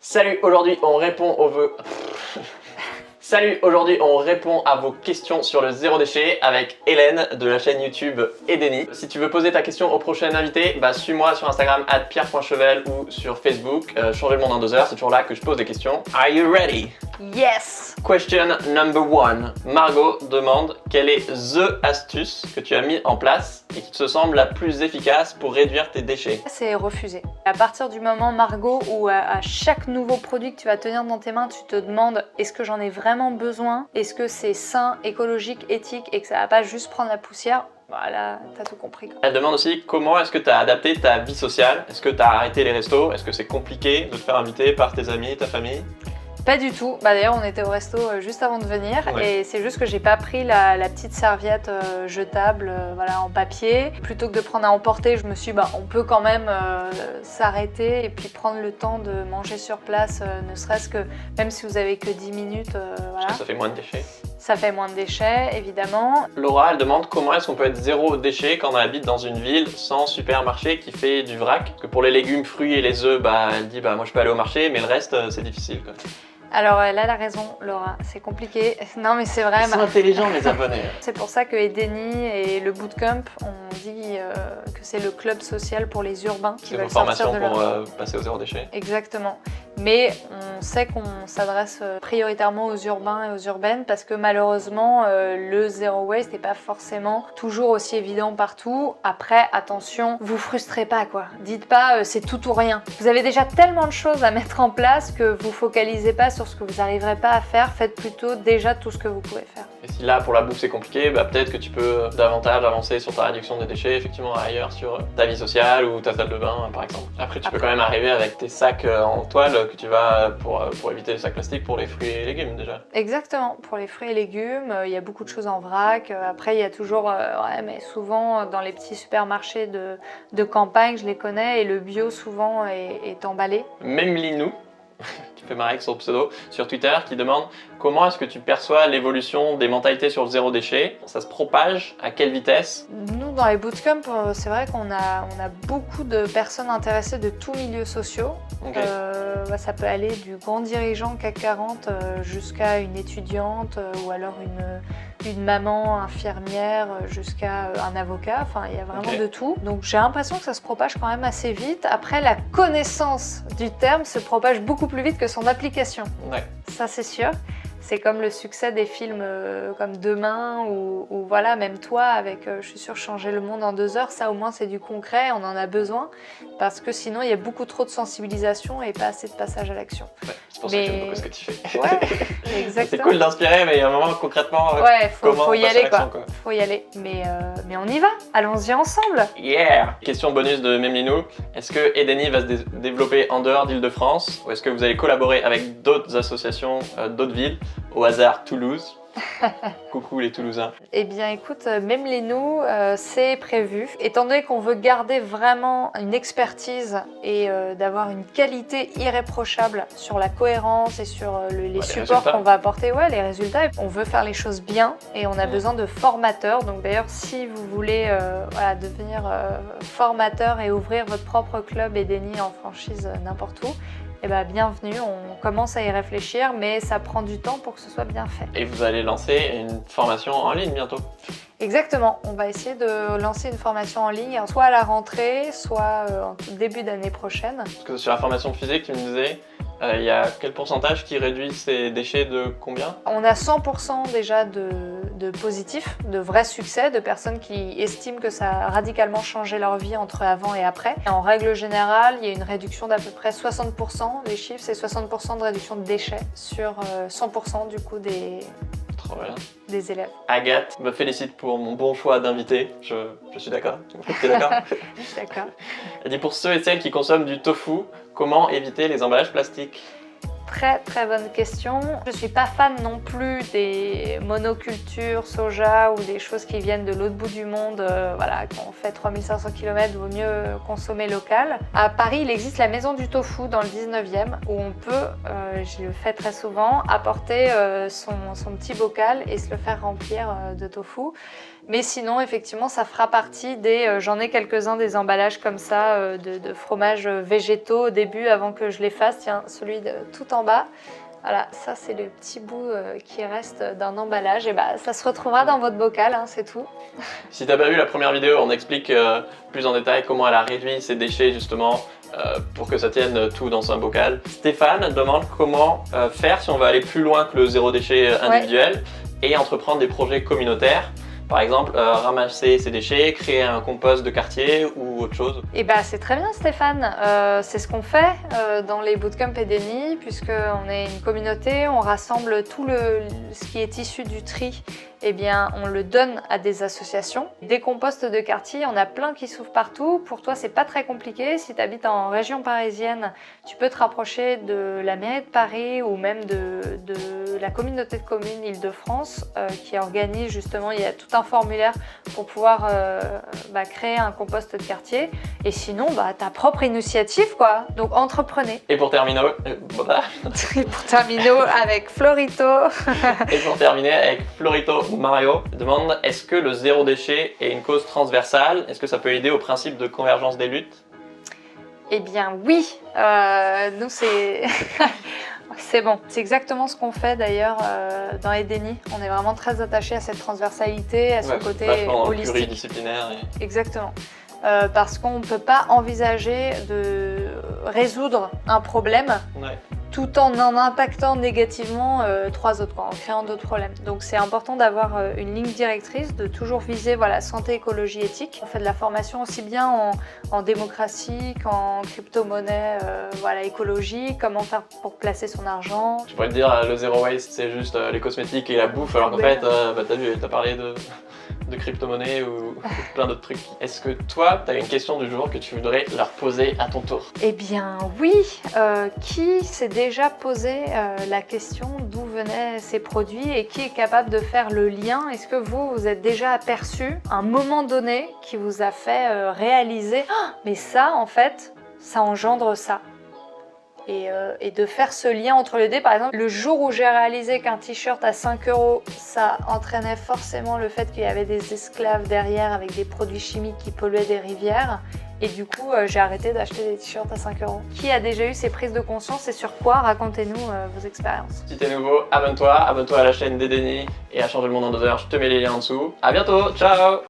Salut, aujourd'hui on répond aux vœux. Salut, aujourd'hui on répond à vos questions sur le zéro déchet avec Hélène de la chaîne YouTube Edeni. Si tu veux poser ta question au prochain invité, suis-moi sur Instagram @pierre.chevel ou sur Facebook. Changer le monde en 2 heures, c'est toujours là que je pose des questions. Are you ready? Yes! Question number 1. Margot demande quelle est THE astuce que tu as mis en place et qui te semble la plus efficace pour réduire tes déchets? C'est refuser. À partir du moment, Margot, où à chaque nouveau produit que tu vas tenir dans tes mains, tu te demandes est-ce que j'en ai vraiment besoin? Est-ce que c'est sain, écologique, éthique et que ça va pas juste prendre la poussière? Voilà, t'as tout compris. Elle demande aussi comment est-ce que tu as adapté ta vie sociale? Est-ce que tu as arrêté les restos? Est-ce que c'est compliqué de te faire inviter par tes amis, ta famille? Pas du tout. D'ailleurs, on était au resto juste avant de venir et c'est juste que j'ai pas pris la petite serviette jetable en papier. Plutôt que de prendre à emporter, je me suis dit on peut quand même s'arrêter et puis prendre le temps de manger sur place, ne serait-ce que même si vous avez que 10 minutes. Parce que ça fait moins de déchets. Ça fait moins de déchets, évidemment. Laura, elle demande comment est-ce qu'on peut être zéro déchet quand on habite dans une ville sans supermarché qui fait du vrac. Parce que pour les légumes, fruits et les œufs, elle dit moi je peux aller au marché, mais le reste c'est difficile quoi. Alors elle a raison, Laura, c'est compliqué. Non mais c'est vrai. Ils sont intelligents les abonnés. C'est pour ça que Edeni et le Bootcamp, on dit que c'est le club social pour les urbains qui veulent sortir de leur... C'est une formation pour passer au zéro déchet. Exactement. Mais on sait qu'on s'adresse prioritairement aux urbains et aux urbaines parce que malheureusement, le zéro waste n'est pas forcément toujours aussi évident partout. Après, attention, vous frustrez pas quoi. Dites pas c'est tout ou rien. Vous avez déjà tellement de choses à mettre en place que vous focalisez pas sur ce que vous n'arriverez pas à faire. Faites plutôt déjà tout ce que vous pouvez faire. Et si là pour la bouffe c'est compliqué, peut-être que tu peux davantage avancer sur ta réduction des déchets effectivement ailleurs sur ta vie sociale ou ta salle de bain par exemple. Après tu peux quand même arriver avec tes sacs en toile que tu vas pour éviter les sacs plastiques pour les fruits et légumes déjà. Exactement, pour les fruits et légumes, il y a beaucoup de choses en vrac. Après il y a toujours, mais souvent dans les petits supermarchés de campagne, je les connais, et le bio souvent est emballé. Même Linou, qui fait marrer avec son pseudo, sur Twitter, qui demande comment est-ce que tu perçois l'évolution des mentalités sur le zéro déchet? Ça se propage à quelle vitesse? Nous, dans les bootcamps, c'est vrai qu'on a beaucoup de personnes intéressées de tous milieux sociaux. Okay. Ça peut aller du grand dirigeant CAC 40 jusqu'à une étudiante ou alors une maman infirmière jusqu'à un avocat. Enfin, il y a vraiment de tout. Donc j'ai l'impression que ça se propage quand même assez vite. Après, la connaissance du terme se propage beaucoup plus vite que son application. Ouais. Ça, c'est sûr. C'est comme le succès des films comme Demain ou voilà, même toi avec, je suis sûre, Changer le monde en 2 heures, ça au moins c'est du concret, on en a besoin parce que sinon il y a beaucoup trop de sensibilisation et pas assez de passage à l'action. Ouais, c'est pour ça que j'aime beaucoup ce que tu fais. Ouais, exactement. C'est cool d'inspirer, mais il y a un moment concrètement, faut y aller quoi. Faut y aller, mais on y va, allons-y ensemble. Yeah. Question bonus de Memlinou, est-ce que Edeni va se développer en dehors d'Île-de-France ou est-ce que vous allez collaborer avec d'autres associations, d'autres villes? Au hasard, Toulouse. Coucou les Toulousains. Eh bien écoute, même les nous, c'est prévu. Étant donné qu'on veut garder vraiment une expertise et d'avoir une qualité irréprochable sur la cohérence et sur les supports qu'on va apporter, les résultats, on veut faire les choses bien et on a besoin de formateurs. Donc d'ailleurs, si vous voulez devenir formateur et ouvrir votre propre club Edeni en franchise n'importe où, bienvenue, on commence à y réfléchir, mais ça prend du temps pour que ce soit bien fait. Et vous allez lancer une formation en ligne bientôt? Exactement, on va essayer de lancer une formation en ligne, soit à la rentrée, soit en début d'année prochaine. Parce que sur la formation physique, tu me disais, il y a quel pourcentage qui réduit ces déchets de combien? On a 100% déjà de positifs, de vrais succès, de personnes qui estiment que ça a radicalement changé leur vie entre avant et après. Et en règle générale, il y a une réduction d'à peu près 60%, les chiffres, c'est 60% de réduction de déchets sur 100% du coup des élèves. Agathe me félicite pour mon bon choix d'invité, je suis d'accord. Tu es d'accord? Je suis d'accord. Elle dit pour ceux et celles qui consomment du tofu, comment éviter les emballages plastiques? Très très bonne question. Je suis pas fan non plus des monocultures, soja ou des choses qui viennent de l'autre bout du monde, quand on fait 3500 km, il vaut mieux consommer local. À Paris, il existe la maison du tofu dans le 19e où on peut, je le fais très souvent, apporter son petit bocal et se le faire remplir de tofu. Mais sinon, effectivement, ça fera partie des... j'en ai quelques-uns des emballages comme ça, de fromages végétaux au début, avant que je les fasse. Tiens, celui de tout en bas. Voilà, ça c'est le petit bout qui reste d'un emballage. Et bah, ça se retrouvera dans votre bocal, hein, c'est tout. Si t'as pas vu la première vidéo, on explique plus en détail comment elle a réduit ses déchets justement pour que ça tienne tout dans un bocal. Stéphane demande comment faire si on veut aller plus loin que le zéro déchet individuel et entreprendre des projets communautaires. Par exemple, ramasser ses déchets, créer un compost de quartier ou autre chose. Et bah c'est très bien Stéphane, c'est ce qu'on fait dans les bootcamps EDENI, puisqu'on est une communauté, on rassemble tout ce qui est issu du tri, eh bien on le donne à des associations. Des composts de quartier, on a plein qui s'ouvrent partout. Pour toi c'est pas très compliqué, si tu habites en région parisienne, tu peux te rapprocher de la mairie de Paris ou même de la communauté de communes Île-de-France qui organise justement, il y a tout un formulaire pour pouvoir créer un compost de quartier. Et sinon, ta propre initiative, quoi. Donc, entreprenez. Et pour terminer, avec Florito. Et pour terminer avec Florito Mario demande, est-ce que le zéro déchet est une cause transversale? Est-ce que ça peut aider au principe de convergence des luttes? Eh bien, oui. Nous, c'est... C'est bon, c'est exactement ce qu'on fait d'ailleurs dans EDENI. On est vraiment très attaché à cette transversalité, à ce côté holistique. Pluridisciplinaire. Exactement. Parce qu'on ne peut pas envisager de résoudre un problème tout en impactant négativement 3 autres, en créant d'autres problèmes. Donc c'est important d'avoir une ligne directrice, de toujours viser santé, écologie, éthique. On fait de la formation aussi bien en démocratie qu'en crypto-monnaie, écologie, comment faire pour placer son argent. Je pourrais te dire, le zéro waste, c'est juste les cosmétiques et la bouffe, alors qu'en fait, t'as vu, t'as parlé de crypto-monnaie ou plein d'autres trucs. Est-ce que toi, tu as une question du jour que tu voudrais leur poser à ton tour? Eh bien oui, qui s'est déjà posé la question d'où venaient ces produits et qui est capable de faire le lien? Est-ce que vous êtes déjà aperçu un moment donné qui vous a fait réaliser « mais ça, en fait, ça engendre ça ». Et de faire ce lien entre les deux. Par exemple, le jour où j'ai réalisé qu'un t-shirt à 5 €, ça entraînait forcément le fait qu'il y avait des esclaves derrière avec des produits chimiques qui polluaient des rivières. Et du coup, j'ai arrêté d'acheter des t-shirts à 5 €. Qui a déjà eu ces prises de conscience et sur quoi? Racontez-nous vos expériences. Si t'es nouveau, abonne-toi à la chaîne d'EDENI et à changer le monde en 2 heures. Je te mets les liens en dessous. À bientôt, ciao!